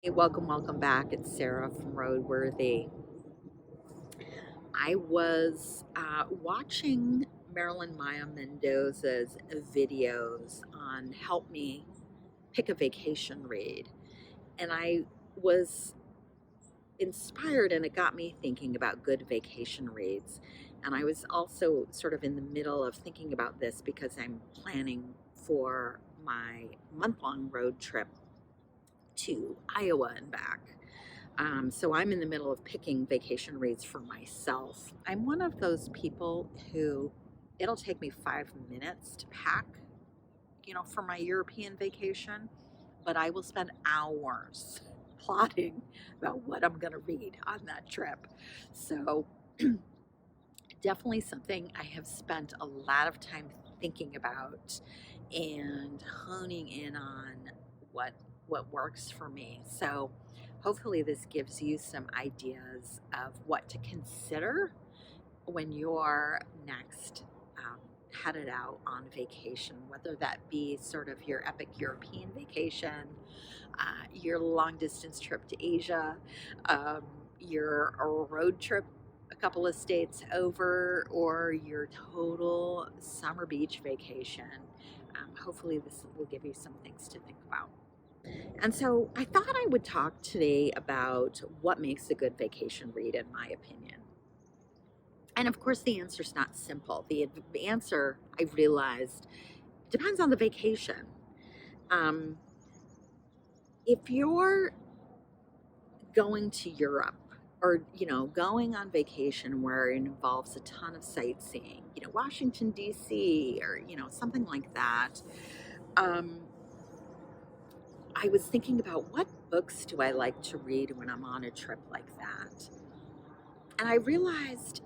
Hey, welcome back. It's Sarah from Roadworthy. I was watching Marilyn Maya Mendoza's videos on help me pick a vacation read, and I was inspired, and it got me thinking about good vacation reads. And I was also sort of in the middle of thinking about this because I'm planning for my month-long road trip to Iowa and back. So I'm in the middle of picking vacation reads for myself. I'm one of those people who it'll take me 5 minutes to pack, for my European vacation, but I will spend hours plotting about what I'm going to read on that trip. So definitely something I have spent a lot of time thinking about and honing in on what what works for me. So hopefully this gives you some ideas of what to consider when you're next headed out on vacation, whether that be sort of your epic European vacation, your long distance trip to Asia, um, your road trip a couple of states over, or your total summer beach vacation. Hopefully, this will give you some things to think about. And so, I thought I would talk today about what makes a good vacation read, in my opinion. And of course, the answer is not simple. The answer, I've realized, depends on the vacation. Um, if you're going to Europe or, going on vacation where it involves a ton of sightseeing, Washington, D.C., or, something like that, um, I was thinking about what books do I like to read when I'm on a trip like that? And I realized,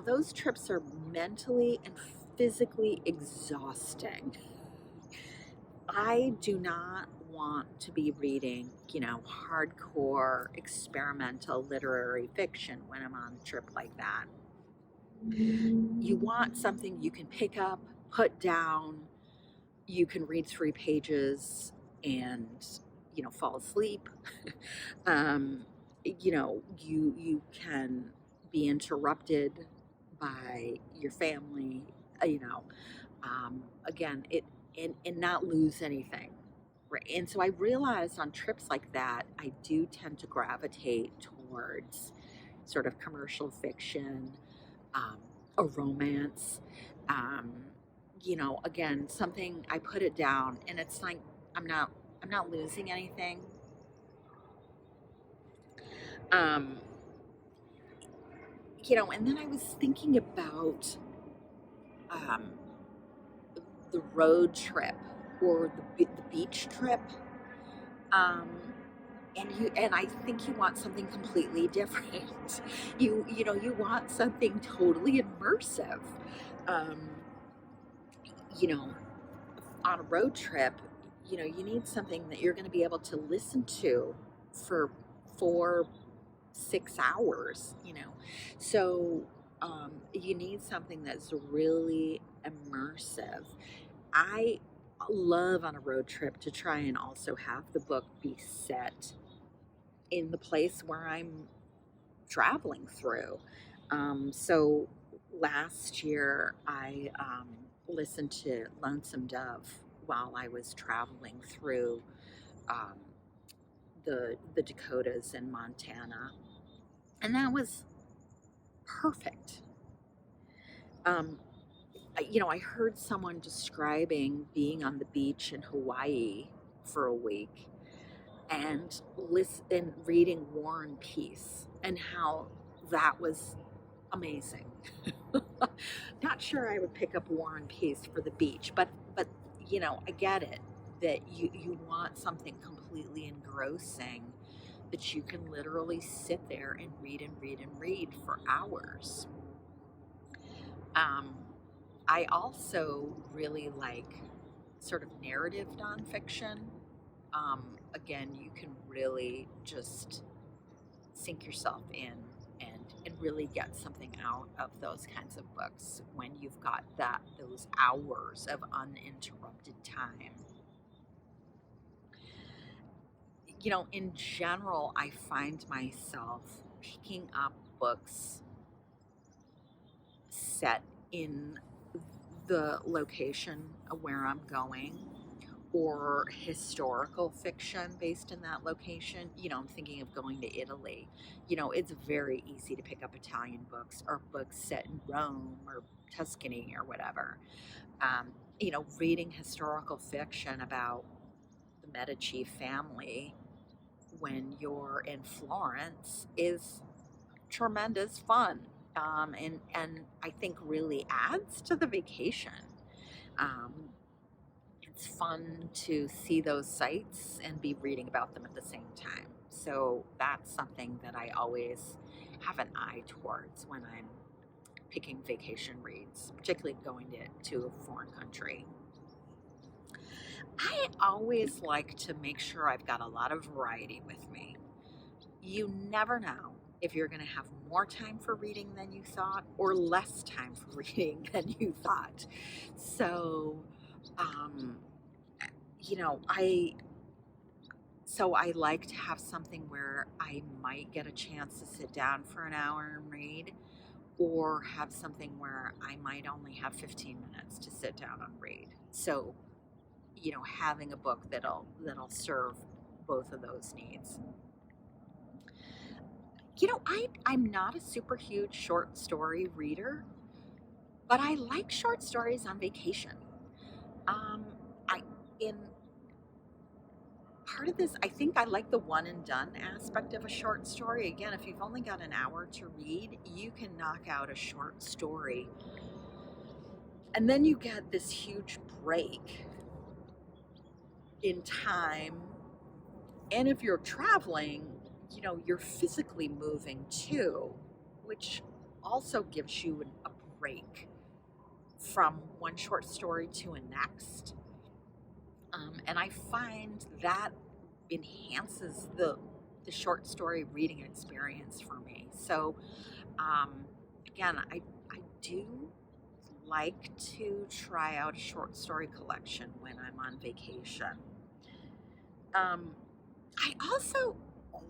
those trips are mentally and physically exhausting. I do not want to be reading, hardcore experimental literary fiction when I'm on a trip like that. You want something you can pick up, put down, you can read 3 pages and, fall asleep. um, you can be interrupted by your family, again, and not lose anything. Right. And so I realized on trips like that, I do tend to gravitate towards sort of commercial fiction, um, a romance. Um, again, something I put it down, and it's like I'm not I'm not losing anything. Um, and then I was thinking about um, the road trip or the beach trip. Um, and I think you want something completely different. You want something totally immersive. Um, you know, on a road trip, you need something that you're going to be able to listen to for 4, 6 hours. So you need something that's really immersive. I love on a road trip to try and also have the book be set in the place where I'm traveling through. So last year, I listened to Lonesome Dove while I was traveling through um, the Dakotas and Montana, and that was perfect. Um, I heard someone describing being on the beach in Hawaii for a week and reading War and Peace and how that was amazing. Not sure I would pick up War and Peace for the beach, but I get it that you want something completely engrossing that you can literally sit there and read and read and read for hours. Um, I also really like sort of narrative nonfiction. Again, you can really just sink yourself in and really get something out of those kinds of books when you've got those hours of uninterrupted time. In general, I find myself picking up books set in the location of where I'm going, or historical fiction based in that location. I'm thinking of going to Italy. It's very easy to pick up Italian books or books set in Rome or Tuscany or whatever. Reading historical fiction about the Medici family when you're in Florence is tremendous fun. And I think really adds to the vacation. Um, it's fun to see those sites and be reading about them at the same time. So that's something that I always have an eye towards when I'm picking vacation reads, particularly going to a foreign country. I always like to make sure I've got a lot of variety with me. You never know if you're going to have more time for reading than you thought or less time for reading than you thought. So, um, I like to have something where I might get a chance to sit down for an hour and read, or have something where I might only have 15 minutes to sit down and read. So, having a book that'll serve both of those needs. I'm not a super huge short story reader, but I like short stories on vacation. Um, I in Part of this, I think I like the one and done aspect of a short story. Again, if you've only got an hour to read, you can knock out a short story, and then you get this huge break in time. And if you're traveling, you're physically moving too, which also gives you a break from one short story to a next. And I find that enhances the short story reading experience for me. So, um, again, I do like to try out a short story collection when I'm on vacation. Um, I also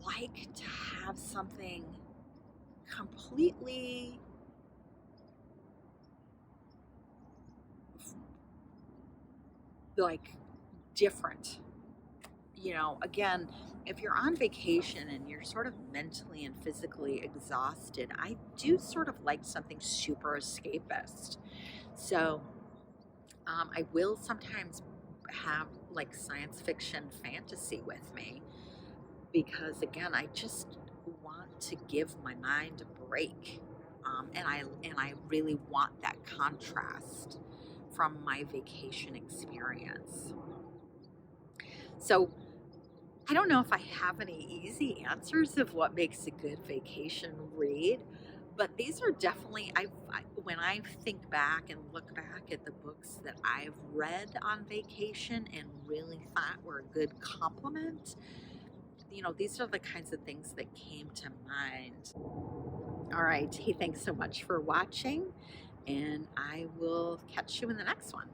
like to have something completely like different. Again, if you're on vacation and you're sort of mentally and physically exhausted, I do sort of like something super escapist. So, I will sometimes have like science fiction fantasy with me, because again, I just want to give my mind a break. And I really want that contrast from my vacation experience. So I don't know if I have any easy answers of what makes a good vacation read, but these are definitely, when I think back and look back at the books that I've read on vacation and really thought were a good compliment, these are the kinds of things that came to mind. All right. Hey, thanks so much for watching, and I will catch you in the next one.